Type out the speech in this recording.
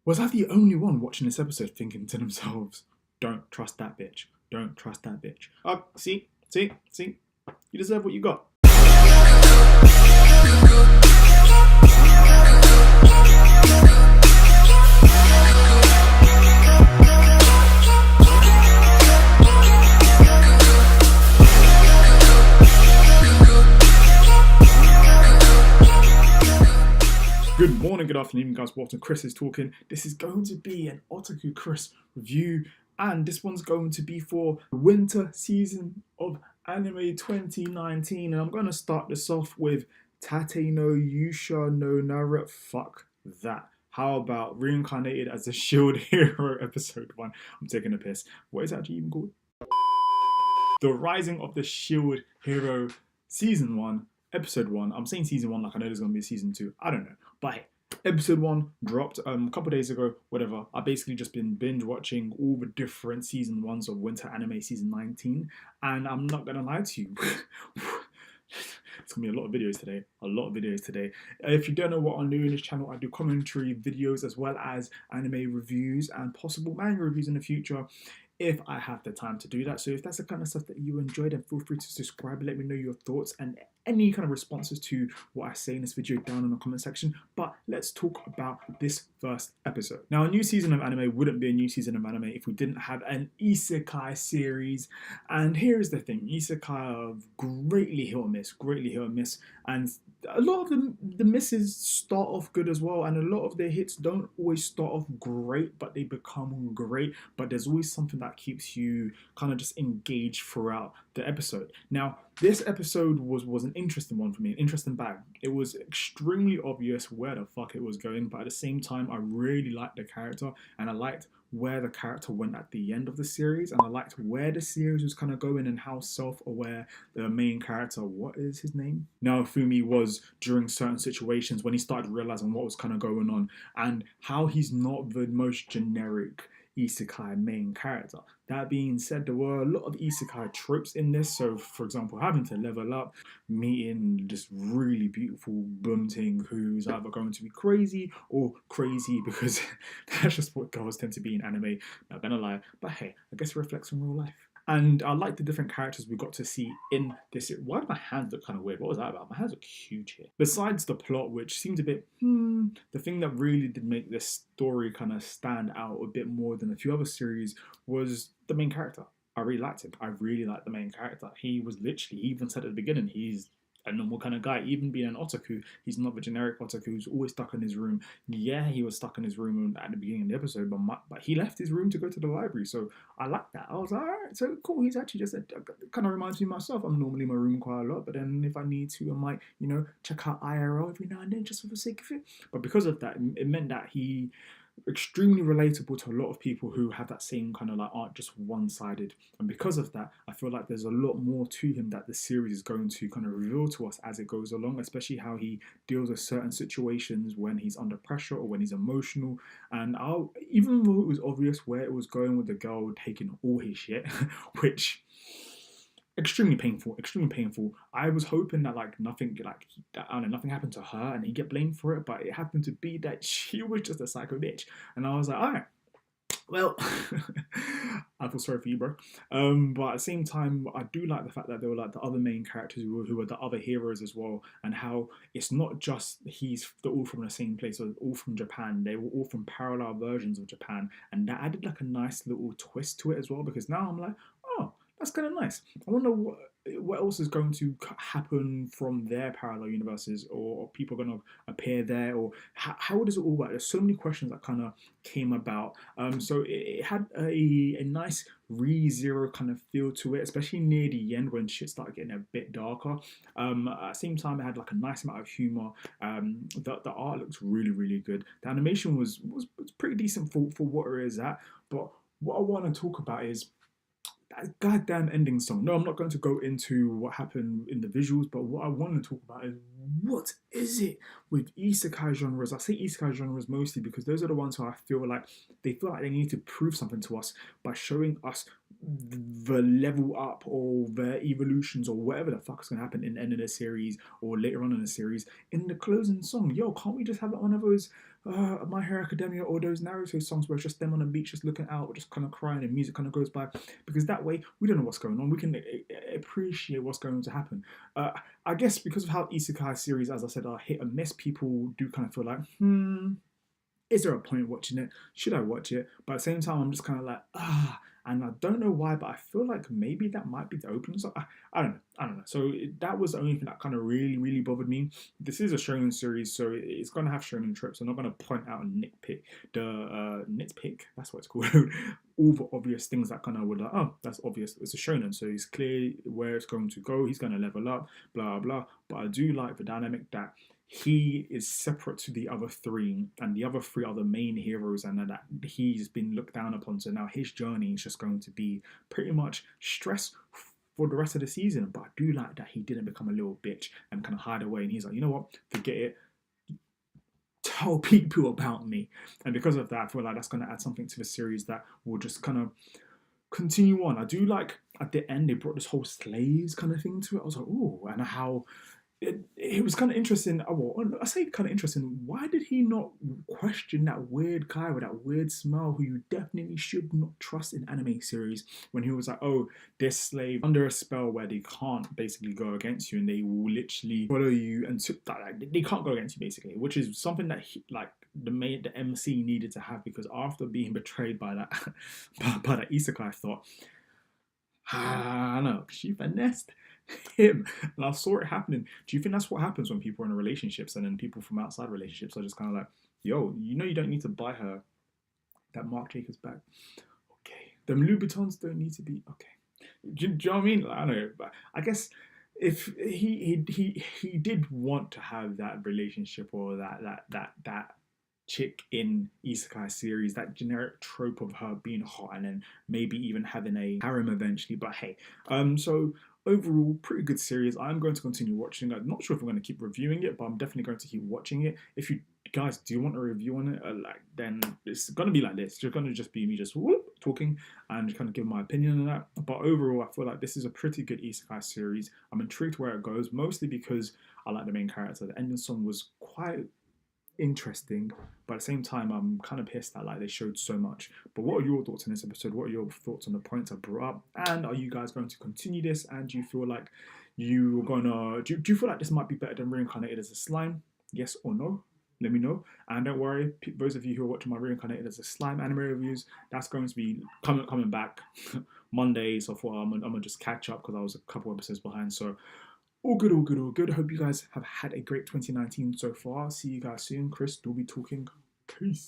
Was I the only one watching this episode thinking to themselves, don't trust that bitch, don't trust that bitch? Oh, see, you deserve what you got. Good morning, good afternoon, guys. Welcome to Chris Is Talking. This is going to be an Otaku Chris review, and this one's going to be for winter season of anime 2019. And I'm going to start this off with Tate no Yūsha no Nara. Fuck that. How about Reincarnated as a Shield Hero episode 1? I'm taking a piss. What is that actually even called? The Rising of the Shield Hero season 1. Episode 1. I'm saying season 1 like I know there's going to be a season 2. I don't know. But episode 1 dropped a couple days ago, whatever. I've basically just been binge watching all the different season 1s of Winter Anime Season 19. And I'm not going to lie to you. It's going to be a lot of videos today. If you don't know what I do in this channel, I do commentary videos as well as anime reviews and possible manga reviews in the future, if I have the time to do that. So if that's the kind of stuff that you enjoy, then feel free to subscribe. Let me know your thoughts and any kind of responses to what I say in this video down in the comment section. But let's talk about this first episode. Now, a new season of anime wouldn't be a new season of anime if we didn't have an isekai series. And here's the thing, isekai are greatly hit or miss, and a lot of the misses start off good as well, and a lot of their hits don't always start off great, but they become great. But there's always something that keeps you kind of just engaged throughout the episode. Now, this episode was an interesting one for me, an interesting bag. It was extremely obvious where the fuck it was going, but at the same time, I really liked the character, and I liked where the character went at the end of the series, and I liked where the series was kind of going and how self-aware the main character, what is his name? Naofumi, was during certain situations when he started realizing what was kind of going on, and how he's not the most generic isekai main character. That being said, there were a lot of isekai tropes in this. So, for example, having to level up, meeting this really beautiful bunting who's either going to be crazy or crazy, because that's just what girls tend to be in anime. Not gonna lie, but hey, I guess it reflects on real life. And I like the different characters we got to see in this. Why do my hands look kind of weird? What was that about? My hands look huge here. Besides the plot, which seemed a bit, the thing that really did make this story kind of stand out a bit more than a few other series was the main character. I really liked him. I really liked the main character. He was literally, he even said at the beginning, he's a normal kind of guy. Even being an otaku, he's not the generic otaku who's always stuck in his room. Yeah, he was stuck in his room at the beginning of the episode, but he left his room to go to the library. So I like that. I was like, all right, so cool. He's actually just kind of reminds me of myself. I'm normally in my room quite a lot, but then if I need to, I might, check out IRL every now and then just for the sake of it. But because of that, it meant that he extremely relatable to a lot of people who have that same kind of like aren't just one-sided. And because of that, I feel like there's a lot more to him that the series is going to kind of reveal to us as it goes along, especially how he deals with certain situations when he's under pressure or when he's emotional. And even though it was obvious where it was going with the girl taking all his shit, which extremely painful. I was hoping that nothing happened to her and he'd get blamed for it, but it happened to be that she was just a psycho bitch. And I was like, all right, well, I feel sorry for you, bro. But at the same time, I do like the fact that they were like the other main characters who were the other heroes as well, and how it's not just they're all from the same place, or all from Japan. They were all from parallel versions of Japan, and that added like a nice little twist to it as well, because now I'm like, oh, that's kind of nice. I wonder what else is going to happen from their parallel universes, or people are going to appear there, or how does it all work? There's so many questions that kind of came about. So it had a nice Re:Zero kind of feel to it, especially near the end when shit started getting a bit darker. At the same time, it had like a nice amount of humor. The art looks really good. The animation was pretty decent for what it is at. But what I want to talk about is that goddamn ending song. No, I'm not going to go into what happened in the visuals, but what I want to talk about is, what is it with isekai genres? I say isekai genres mostly because those are the ones who I feel like they need to prove something to us by showing us the level up or the evolutions or whatever the fuck is going to happen in the end of the series or later on in the series in the closing song. Yo, can't we just have one of those My Hero Academia or those Naruto songs where it's just them on the beach, just looking out, just kind of crying, and music kind of goes by, because that way we don't know what's going on. We can appreciate what's going to happen. I guess because of how isekai series, as I said, are hit and miss, people do kind of feel like, is there a point watching it? Should I watch it? But at the same time, I'm just kind of like, and I don't know why, but I feel like maybe that might be the opening. So I don't know. I don't know. So that was the only thing that kind of really, really bothered me. This is a shonen series, so it's going to have shonen tropes. I'm not going to point out and nitpick. That's what it's called. All the obvious things that kind of would like, oh, that's obvious. It's a shonen, so it's clear where it's going to go. He's going to level up, blah blah. But I do like the dynamic that he is separate to the other three, and the other three are the main heroes, and that he's been looked down upon. So now his journey is just going to be pretty much stress for the rest of the season. But I do like that he didn't become a little bitch and kind of hide away, and he's like, you know what, forget it. Tell people about me. And because of that, I feel like that's going to add something to the series that will just kind of continue on. I do like at the end they brought this whole slaves kind of thing to it. I was like, oh, and how it was kind of interesting. Well, I say kind of interesting. Why did he not question that weird guy with that weird smile who you definitely should not trust in anime series, when he was like, oh, this slave under a spell where they can't basically go against you and they will literally follow you and like, they can't go against you basically, which is something that the MC needed to have, because after being betrayed by that by that isekai, I thought, no, she finessed him, and I saw it happening. Do you think that's what happens when people are in relationships, and then people from outside relationships are just kind of like, yo, you know, you don't need to buy her that Marc Jacobs bag. Okay, them Louboutins don't need to be okay. Do you know what I mean? Like, I don't know, but I guess if he did want to have that relationship, or that chick in isekai series, that generic trope of her being hot and then maybe even having a harem eventually. But hey, so overall, pretty good series. I'm going to continue watching. I'm not sure if I'm going to keep reviewing it, but I'm definitely going to keep watching it. If you guys do want a review on it, then it's going to be like this. It's going to just be me just talking and kind of give my opinion on that. But overall, I feel like this is a pretty good isekai series. I'm intrigued where it goes, mostly because I like the main character. The ending song was quite interesting, but at the same time, I'm kind of pissed that like they showed so much. But what are your thoughts on this episode? What are your thoughts on the points I brought up? And are you guys going to continue this? And do you feel like you're gonna do you feel like this might be better than Reincarnated as a Slime? Yes or no? Let me know. And don't worry, those of you who are watching my Reincarnated as a Slime anime reviews, that's going to be coming back Monday. So far, I'm gonna just catch up because I was a couple episodes behind. So all good, all good, all good. I hope you guys have had a great 2019 so far. See you guys soon. Chris, we'll be talking. Peace.